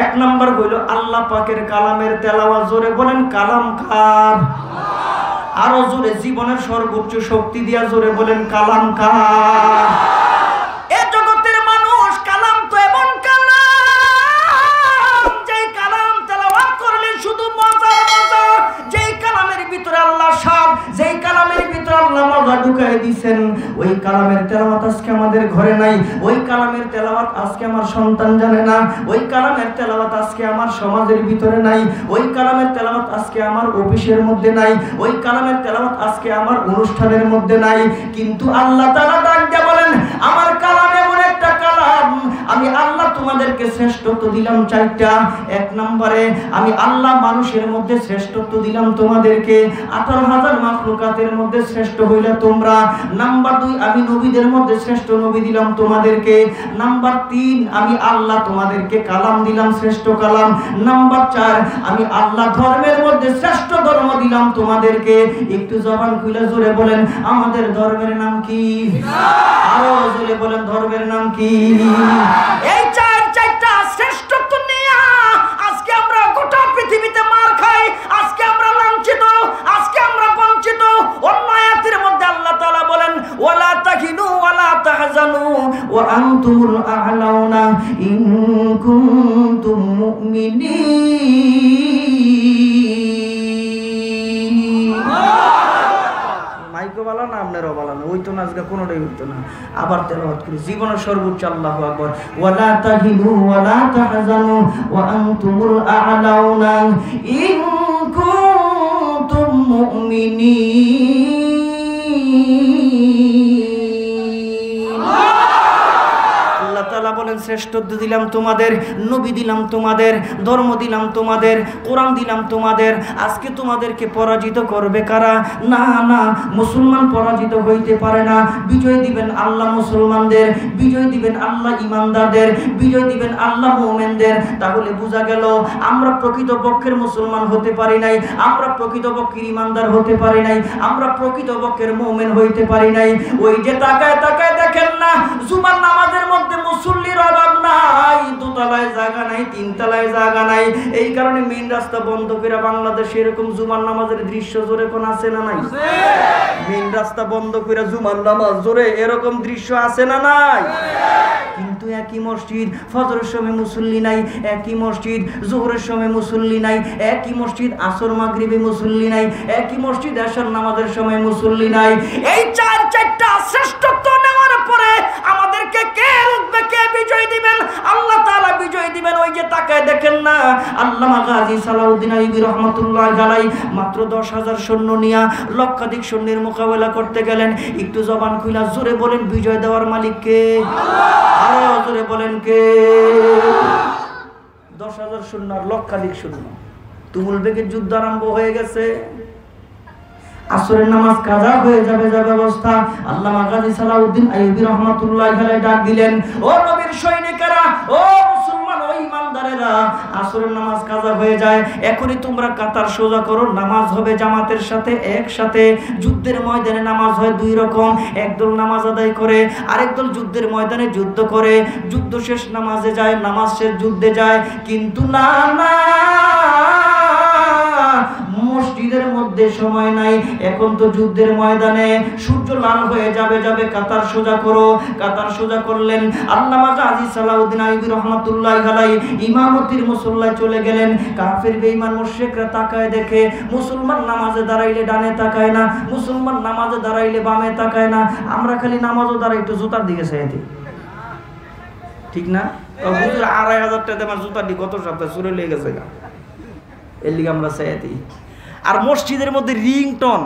এক নাম্বার হইল আল্লাহ পাকের কালামের তেলাওয়াত। জোরে বলেন কালাম কার? আরো জোরে, জীবনের সর্বোচ্চ শক্তি দিয়া জোরে বলেন কালাম কার? এ জগতের মানুষ, কালাম তো এমন কালাম, যেই কালাম তেলাওয়াত করলে শুধু মজা মজা, যেই কালামের ভিতরে আল্লাহ স্বাদ, যেই কালামের ভিতরে আল্লাহ মজা ঢুকাই দিয়েছেন, ওই কালামের তেলাওয়াত আজকে আমাদের ঘরে নাই। ওই কালামের তেলাওয়াত আজকে আমার সন্তান জানে না। ওই কালামের তেলাওয়াত আজকে আমার সমাজের ভিতরে নাই। ওই কালামের তেলাওয়াত আজকে আমার অফিসের মধ্যে নাই। ওই কালামের তেলাওয়াত আজকে আমার অনুষ্ঠানের মধ্যে নাই। কিন্তু আল্লাহ তাআলা ডাক দিয়ে বলেন, আমার কালাম এমন একটা কালাম, আমি আল্লাহ তোমাদেরকে শ্রেষ্ঠত্ব দিলাম চারটা। এক নম্বরে আমি আল্লাহ মানুষের মধ্যে শ্রেষ্ঠত্ব দিলাম তোমাদেরকে, 18,000 মাখলুকাতের মধ্যে শ্রেষ্ঠ হইলা তোমরা। নাম্বার 2, আমি নবীদের মধ্যে শ্রেষ্ঠ নবী দিলাম তোমাদেরকে। নাম্বার 3, আমি আল্লাহ তোমাদেরকে কালাম দিলাম, শ্রেষ্ঠ কালাম। নাম্বার 4, আমি আল্লাহ ধর্মের মধ্যে শ্রেষ্ঠ ধর্ম দিলাম তোমাদেরকে। একটু জবান খুলে জোরে বলেন আমাদের ধর্মের নাম কি? আরো জোরে বলেন ধর্মের নাম কি? এই চারটা শ্রেষ্ঠত্ব নিয়ে আজকে আমরা গোটা পৃথিবীতে মার খাই, আজকে আমরা লাঞ্ছিত, আজকে আমরা বঞ্চিত। অন্য আয়াতের মধ্যে আল্লাহ তাআলা বলেন, ওয়ালা তাহিনু ওয়ালা তাহজানু ওয়া আনতুমুল আ'লাউনা ইন কুনতুম মুমিনিন। মাইকো বালা না আপনারও বালা না, ওই তো না, আজকে কোনোটাই হইতো না। আবার তেলাওয়াত করি, জীবনের সর্বোচ্চ আল্লাহু আকবার। ওয়ালা তাহিনু ওয়ালা তাহজানু ওয়া আনতুমুল আ'লাউনা ইন কুনতুম মুমিনিন। আল্লাহ তাআলা বলেন, শ্রেষ্ঠত্ব দিলাম তোমাদের, নবী দিলাম তোমাদের, ধর্ম দিলাম তোমাদের, কোরআন দিলাম তোমাদের। আজকে তোমাদেরকে পরাজিত করবে কারা? না না, মুসলমান পরাজিত হইতে পারে না। বিজয় দিবেন আল্লাহ মুসলমানদের, বিজয় দিবেন আল্লাহ ইমানদারদের, বিজয় দিবেন আল্লাহ মুমিনদের। তাহলে বোঝা গেল আমরা প্রকৃতপক্ষের মুসলমান হতে পারি নাই, আমরা প্রকৃতপক্ষের ইমানদার হতে পারি নাই, আমরা প্রকৃতপক্ষের মুমিন হইতে পারি নাই। ওই যে তাকায় তাকায় দেখেন না, জুমার নামাজের মধ্যে মুসল্লির অভাব নাই, দোতলায় জায়গা নাই, তিনতলায় জায়গা নাই। এই কারণে মেইন রাস্তা বন্ধ করে বাংলাদেশে এরকম জুমার নামাজের দৃশ্য জোরে কোন আছে না নাই? মেইন রাস্তা বন্ধ করে জুমার নামাজ জোরে এরকম দৃশ্য আছে না নাই? কিন্তু একই মসজিদ ফজরের সময় মুসল্লি নাই, একই মসজিদ জোহরের সময় মুসল্লি নাই, একই মসজিদ আসর মাগরিবে মুসল্লি নাই, একই মসজিদ এশার নামাজের সময় মুসল্লি নাই। এই চারটা শ্রেষ্ঠত্ব নেওয়ার পরে আমাদেরকে কে রুখবে, কে বিজয় দিবেন? আল্লাহ তাআলা বিজয় দিবেন। ওই যে তাকায় দেখেন না, আল্লামা গাজী সালাউদ্দিন আইয়ুবী রাহমাতুল্লাহি আলাইহি মাত্র 10,000 সৈন্য নিয়ে লক্ষাধিক সৈন্যের মোকাবেলা করতে গেলেন। একটু জবান খুইলা জোরে বলেন বিজয় দেওয়ার মালিক কে? আরো জোরে বলেন কে? 10,000 সৈন্য আর লক্ষাধিক সৈন্য। তুমুল বেগের যুদ্ধ আরম্ভ হয়ে গেছে। আসরের নামাজ কাজা হয়ে যাবে যা ব্যবস্থা। আল্লামা গাজী সালাউদ্দিন আইয়ুবী রাহমাতুল্লাহি আলাইহি ডাক দিলেন, ও নবীর সৈনিকেরা, ও মুসলমান, ও ইমানদারেরা, আসরের নামাজ কাজা হয়ে যায়, এখনই তোমরা কাতার সোজা করো, নামাজ হবে জামাতের সাথে একসাথে। যুদ্ধের ময়দানে নামাজ হয় দুই রকম, একদল নামাজ আদায় করে, আরেক দল যুদ্ধের ময়দানে যুদ্ধ করে। যুদ্ধ শেষ নামাজে যায়, নামাজ শেষ যুদ্ধে যায়। কিন্তু না না, মসজিদের মধ্যে সময় নাই, এখন তো যুদ্ধের ময়দানে। সূর্য লাল হয়ে যাবে, কাতার সোজা করো। কাতার সোজা করলেন। আল্লামা গাজী সালাউদ্দিন আইয়ুবী রাহমাতুল্লাহি আলাইহি ইমামতির মুসল্লায় চলে গেলেন। কাফের বেঈমান মুশরিকরা তাকায় দেখে, মুসলমান নামাজে দাঁড়াইলে ডানে তাকায় না, মুসলমান নামাজে দাঁড়াইলে বামে তাকায় না। আমরা খালি নামাজও দাঁড়াই একটু জুতার দিকে চাই, ঠিক না? হুজুর 2,500 টাকা আমার জুতার দিকে কত সপ্তাহ চুরে লেগে গেছে, এর লিগে আমরা চাইতে। আর মসজিদের মধ্যে রিংটন,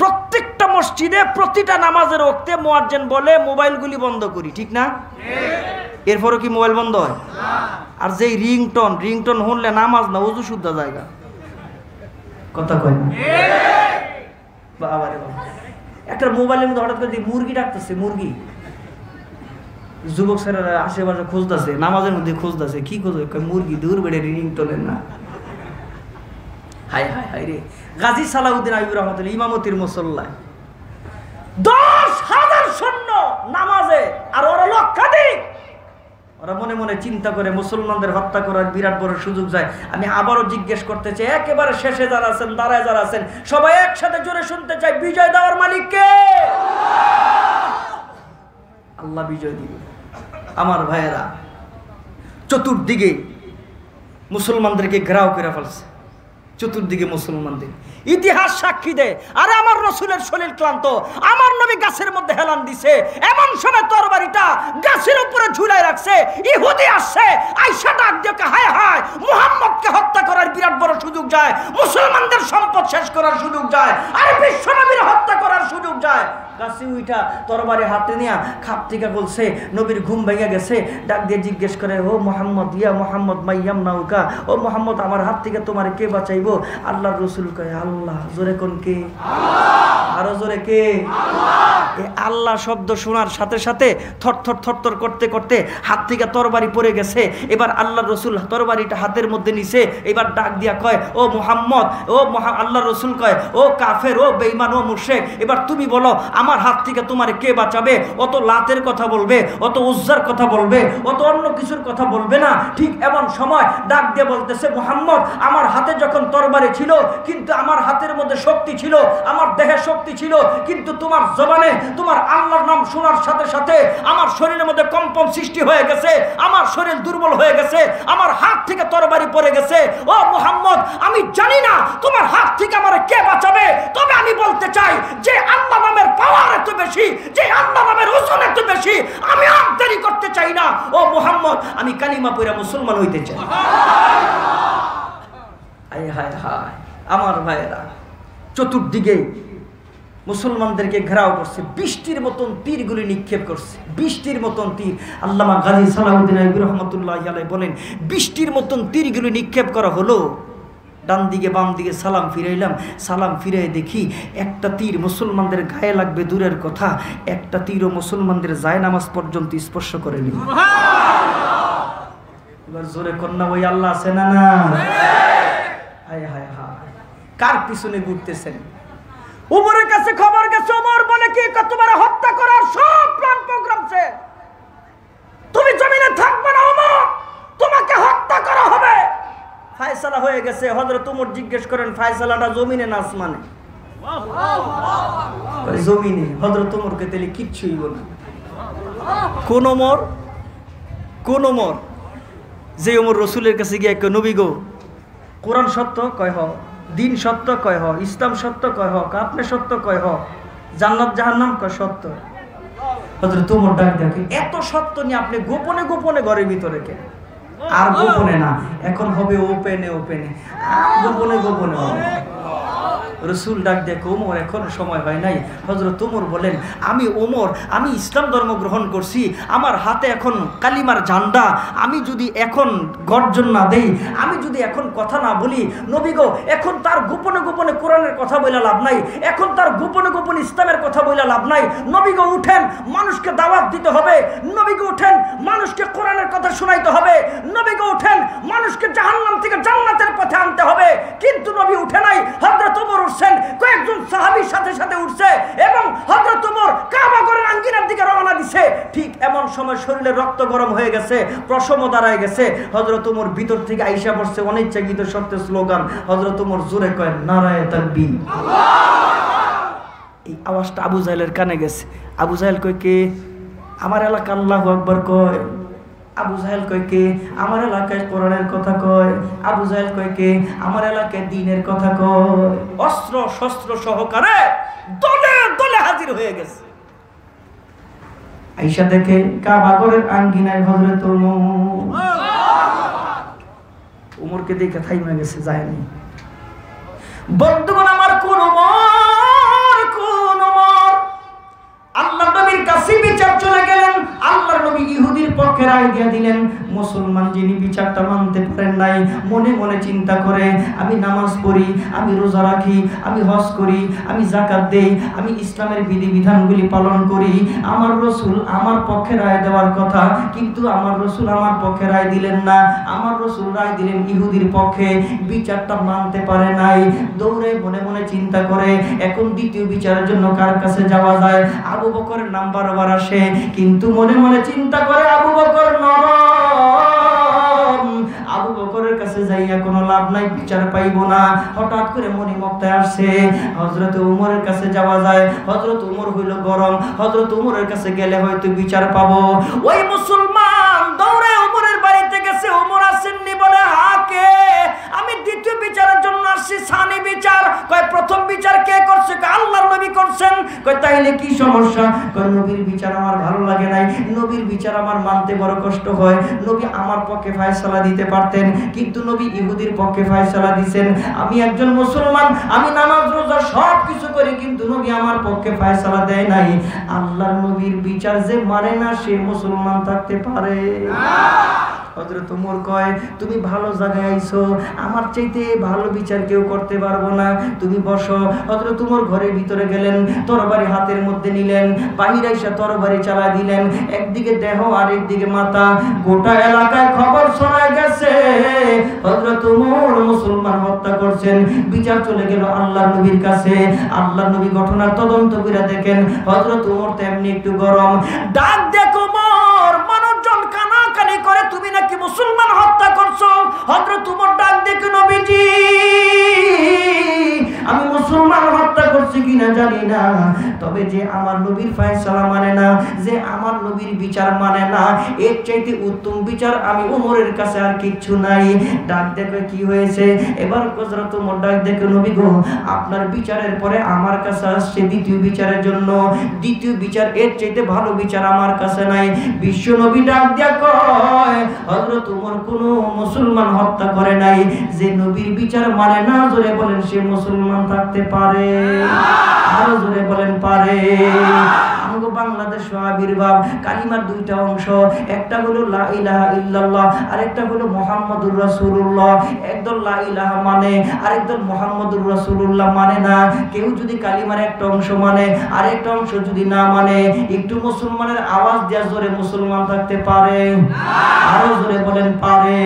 প্রত্যেকটা মসজিদে প্রতিটা নামাজের ওয়াক্তে মুয়াজ্জিন বলে মোবাইলগুলি বন্ধ করি, ঠিক না? এরপরও কি মোবাইল বন্ধ হয়? আর যেই রিংটন শুনলে নামাজ না, ওযু শুদ্ধ জায়গা। কথা কয় না? বাবা রে বাবা, একটা মোবাইলের মধ্যে হঠাৎ করে মুরগি ডাকতেছে, মুরগি। যুবক ছেলেরা আশেপাশে খুঁজতেছে, নামাজের মধ্যে খুঁজতেছে, কি খুঁজবে? মুরগি। দূর বেড়ে রিংটনের না। হাই হাই হাই রে, গাজী সালাউদ্দিন আইয়ুবী রাহমাতুল্লাহি ইমামতির মুসল্লায় 10,000 সৈন্য নামাজে, আর ওরা লক্ষাধিক। ওরা মনে মনে চিন্তা করে মুসলমানদের হত্যা করার বিরাট বড় সুযোগ যায়। আমি আবারও জিজ্ঞেস করতে চাই, একেবারে শেষে যারা আছেন, দাঁড়ায় যারা আছেন, সবাই একসাথে জোরে শুনতে চাই, বিজয় দেওয়ার মালিক কে? আল্লাহ বিজয় দিবে। আমার ভাইয়েরা, চতুর্দিকে মুসলমানদেরকে ঘেরাও করে ফেলছে, চতুর্দিকে মুসলমানদের। ইতিহাস সাক্ষী দেয়, আরে আমার রসুলের শরীর ক্লান্ত, আমার নবী গাছের মধ্যে হেলান দিছে, এমন সময় তরবারিটা গাছের উপরে ঝুলাই রাখছে, ইহুদি আসছে, আয়েশা ডাক দিয়ে হায় হায়, মুহাম্মদকে হত্যা করার বিরাট বড় সুযোগ যায়, মুসলমানদের সম্পদ শেষ করার সুযোগ যায়, আরে বিশ্ব নবীর হত্যা করার সুযোগ যায়। গাছে উইটা তরবারি হাতে নিয়ে খাপ থেকে বলছে, নবীর ঘুম ভেঙে গেছে, ডাক দিয়ে জিজ্ঞেস করে, ও মোহাম্মদ, ইয়া মোহাম্মদ মাইয়াম নাউকা, ও মোহাম্মদ আমার হাত থেকে তোমার কে বাঁচাইবো? আল্লাহর রসুল কয়, আল্লাহ। জোরে কোন কে? আরো জোরে কে? আল্লাহ শব্দ শোনার সাথে সাথে থরথর থরথর করতে করতে হাত থেকে তরবারি পড়ে গেছে। এবার আল্লাহ রসুল তরবারিটা হাতের মধ্যে নিছে, এবার ডাক দিয়া কয়, ও মোহাম্মদ, ও আল্লাহ রসুল কয়, ও কাফের, ও বেঈমান, ও মুশরিক, এবার তুমি বলো আমার হাত থেকে তোমার কে বাঁচাবে? অত লাতের কথা বলবে, অত উজ্জার কথা বলবে, অত অন্য কিছুর কথা বলবে না। ঠিক এমন সময় ডাক দিয়ে বলতেছে, মোহাম্মদ আমার হাতে যখন তরবারি ছিল, কিন্তু আমার হাতের মধ্যে শক্তি ছিল, আমার দেহে শক্তি ছিল, কিন্তু তোমার জবানে তোমার আল্লাহর নাম শোনার সাথে সাথে আমার শরীরের মধ্যে কম্পন সৃষ্টি হয়ে গেছে, আমার শরীর দুর্বল হয়ে গেছে, আমার হাত থেকে তরবারি পড়ে গেছে। ও মুহাম্মদ, আমি জানি না তোমার হাত থেকে আমার কে বাঁচাবে, তবে আমি বলতে চাই যে আল্লাহ নামের পাওয়ার এত বেশি, যে আল্লাহ নামের ওজন এত বেশি, আমি আর দেরি করতে চাই না। ও মুহাম্মদ, আমি কালিমা পড়ে মুসলমান হইতে চাই। হায় হায় হায়, আমার ভাইয়েরা, চতুর্দিকে মুসলমানদেরকে ঘেরাও করছে, বৃষ্টির মতন তীরগুলি নিক্ষেপ করছে, বৃষ্টির মতন তীর। আল্লামা গাজী সালাউদ্দিন আইয়ুবী রাহমাতুল্লাহি আলাইহি বলেন, বৃষ্টির মতন তীরগুলি নিক্ষেপ করা হলো, ডান দিকে বাম দিকে সালাম ফিরাইলাম, সালাম ফিরে দেখি একটা তীর মুসলমানদের গায়ে লাগবে দূরের কথা, একটা তীরও মুসলমানদের জায়নামাজ পর্যন্ত স্পর্শ করেনি। এবার জোরে কন্যা, ওই আল্লাহ আছে না? না, হায় হায় হায়, কার পিছনে ঘুরতেছেন? উমরের কাছে খবর গেছে, উমর বলে কি, তোমার হত্যা করার সব প্ল্যান প্রোগ্রাম আছে, তুমি জমিনে থাকবে না উমর, তোমাকে হত্যা করা হবে। ফায়সালা হয়ে গেছে। হযরত উমর জিজ্ঞেস করেন, ফায়সালাটা জমিনে না আসমানে? জমিনে। হযরত উমরকে তেলে কিচ্ছুই বলে, কোন উমর? কোন উমর? যে উমর রসুলের কাছে গিয়ে, নবী গো, কোরআন সত্য? কয় হ। দিন সত্য? কয় হ। ইসলাম সত্য? কয় হ। আপনি সত্য? কয় হ। জান্নাত জাহান্নাম? কয় সত্য। হযরত উমর ডাক দেখে, এত সত্য নিয়ে আপনি গোপনে গোপনে ঘরের ভিতরে কেন? আর গোপনে না, এখন হবে ওপেনে ওপেনে, গোপনে গোপনে হবে। রসুল ডাক দেখে, ওমর এখন সময় হয় নাই। হযরত ওমর বলেন, আমি ওমর, আমি ইসলাম ধর্ম গ্রহণ করছি, আমার হাতে এখন কালিমার ঝান্ডা, আমি যদি এখন গর্জন না দেই, আমি যদি এখন কথা না বলি, নবী গো, এখন তার গোপনে গোপনে কোরআনের কথা বলে লাভ নাই, এখন তার গোপনে গোপনে ইসলামের কথা বলে লাভ নাই। নবী গো উঠেন, মানুষকে দাওয়াত দিতে হবে, নবী গো উঠেন, মানুষকে কোরআনের কথা শোনাইতে হবে, নবী গো উঠেন, মানুষকে জাহান্নাম থেকে জান্নাতের পথে আনতে হবে। কিন্তু নবী উঠে নাই। হযরত ওমর উঠছেন, কয়েকজন সাহাবীর সাথে সাথে উঠছে, এবং হযরত ওমর কাবা ঘরের আঙ্গিনার দিকে রওনা দিছে। ঠিক এমন সময় শরীরে রক্ত গরম হয়ে গেছে, প্রশম দাঁড়ায় গেছে। হযরত ওমর ভিতর থেকে আইসা পড়ছে অনিচ্ছাকৃত সত্যের স্লোগান। হযরত ওমর জোরে কয়, নারায়ে তাকবীর। এই আওয়াজটা আবু জাহেলের কানে গেছে। আবু জাহেল কয়, কে? আমার এলাকা আল্লাহু আকবার কয়। আবু জাহেল কয়, কে? আমার এলাকায় কোরআনের কথা কয়। আবু জাহেল কয়, কে? আমার এলাকায় দ্বীনের কথা কয়। অস্ত্র শস্ত্র সহকারে দলে দলে হাজির হয়ে গেছে। আয়েশা দেখে কাবা ঘরের আঙ্গিনায় হযরত ওমরকে দেখে থাইমা গেছে, যায়নি। বন্ধুগণ আমার, কোন ওমর, কোন ওমর! আল্লাহর নবীর কাছে বিচার চলে গেলেন। আল্লাহর নবী ইহুদির পক্ষে রায় দিয়ে দিলেন, মুসলমান যিনি বিচারটা মানতে পারেন নাই, মনে মনে চিন্তা করে আমি নামাজ পড়ি, আমি রোজা রাখি, আমি হজ করি, আমি যাকাত দেই, আমি ইসলামের বিধিবিধানগুলি পালন করি, আমার রসুল আমার পক্ষে রায় দেওয়ার কথা, কিন্তু আমার রসুল আমার পক্ষে রায় দিলেন না, আমার রসুল রায় দিলেন ইহুদির পক্ষে, বিচারটা মানতে পারে নাই। দৌড়ে মনে মনে চিন্তা করে এখন দ্বিতীয় বিচারের জন্য কার কাছে যাওয়া যায়। আবু বকরের নাম বারবার আসে, কিন্তু মনে মনে চিন্তা করে আবু বকর নরম, আবু বকরের কাছে যাইয়া কোনো লাভ নাই, বিচার পাইব না। হঠাৎ করে মনিমক্তায় আসছে হযরত উমরের কাছে যাওয়া যায়। হযরত উমর হইল গরম, হযরত উমরের কাছে গেলে হয়তো বিচার পাবো। ওই মুসলমান দৌড়ে উমরের বাড়িতে গেছে। উমর আসেননি বলে হাকে আমি দ্বিতীয় বিচারের জন্য আসছি, সানি বিচার। কয় প্রথম বিচার কে করছে? আল্লাহর নবী করছেন। কয় তাইলে কি সমস্যা? কয় নবীর বিচার আমার ভালো লাগে নাই, নবীর বিচার আমার মানতে বড় কষ্ট হয়। নবী আমার পক্ষে ফয়সালা দিতে পারতেন, কিন্তু নবী ইহুদির পক্ষে ফয়সালা দিবেন। আমি একজন মুসলমান, আমি নামাজ রোজা সব কিছু করি, কিন্তু নবী আমার পক্ষে ফয়সালা দেয় নাই। আল্লাহর নবীর বিচার যে মানে না সে মুসলমান থাকতে পারে? হযরত ওমর কয় তুমি ভালো জায়গায় আইছো, আমার চাইতে ভালো বিচার কেউ করতে পারবো না, তুমি বসো। হযরত ওমর ঘরের ভিতরে গেলেন, তরবারি হাতের মধ্যে নিলেন, বাহিরে এসে তরবারি চালা দিলেন, একদিকে দেহ আর একদিকে মাথা। গোটা এলাকায় খবর ছড়ায় গেছে হযরত ওমর মুসলমান হত্যা করছেন। বিচার চলে গেল আল্লাহর নবীর কাছে। আল্লাহর নবী ঘটনার তদন্ত করে দেখেন হযরত ওমর তেমনি একটু গরম। ডাক দেখো ওমর, মানুষজন কানাকানি করে তুমি নাকি মুসলমান হত্যা করছো। হযরত ওমর ডাক দেখে নবীজি আমি মুসলমান হত্যা করছি কিনা জানি না, তবে যে আমার নবীর ফয়সালা মানে না, যে আমার নবীর বিচার মানে না, এর চাইতে উত্তম বিচার আমি ওমরের কাছে আর কিচ্ছু নাই। ডাক দেখে কি হয়েছে? এবার হযরত ওমর ডাক দেখে নবী গো, আপনার বিচারের পরে আমার কাছে আসছে দ্বিতীয় বিচারের জন্য। দ্বিতীয় বিচার এর চাইতে ভালো বিচার আমার কাছে নাই। বিশ্ব নবী ডাক দিয়া কয় হযরত ওমর কোন মুসলমান হত্যা করে নাই, যে নবীর বিচার মানে না জোরে বলেন সে মুসলমান থাকতে পারে? আরো জোরে বলেন পারে? আমগো বাংলাদেশ আবির্ভাব কালিমার দুইটা অংশ, একটা হলো লা ইলাহা ইল্লাল্লাহ, আরেকটা হলো মুহাম্মাদুর রাসূলুল্লাহ। একদল লা ইলাহা মানে, আরেকদল মুহাম্মাদুর রাসূলুল্লাহ মানে না। কেউ যদি কালিমার একটা অংশ মানে, আরেকটা অংশ যদি না মানে, একটু মুসলমানের আওয়াজ দেয়া জোরে মুসলমান থাকতে পারে? আরো জোরে বলেন পারে?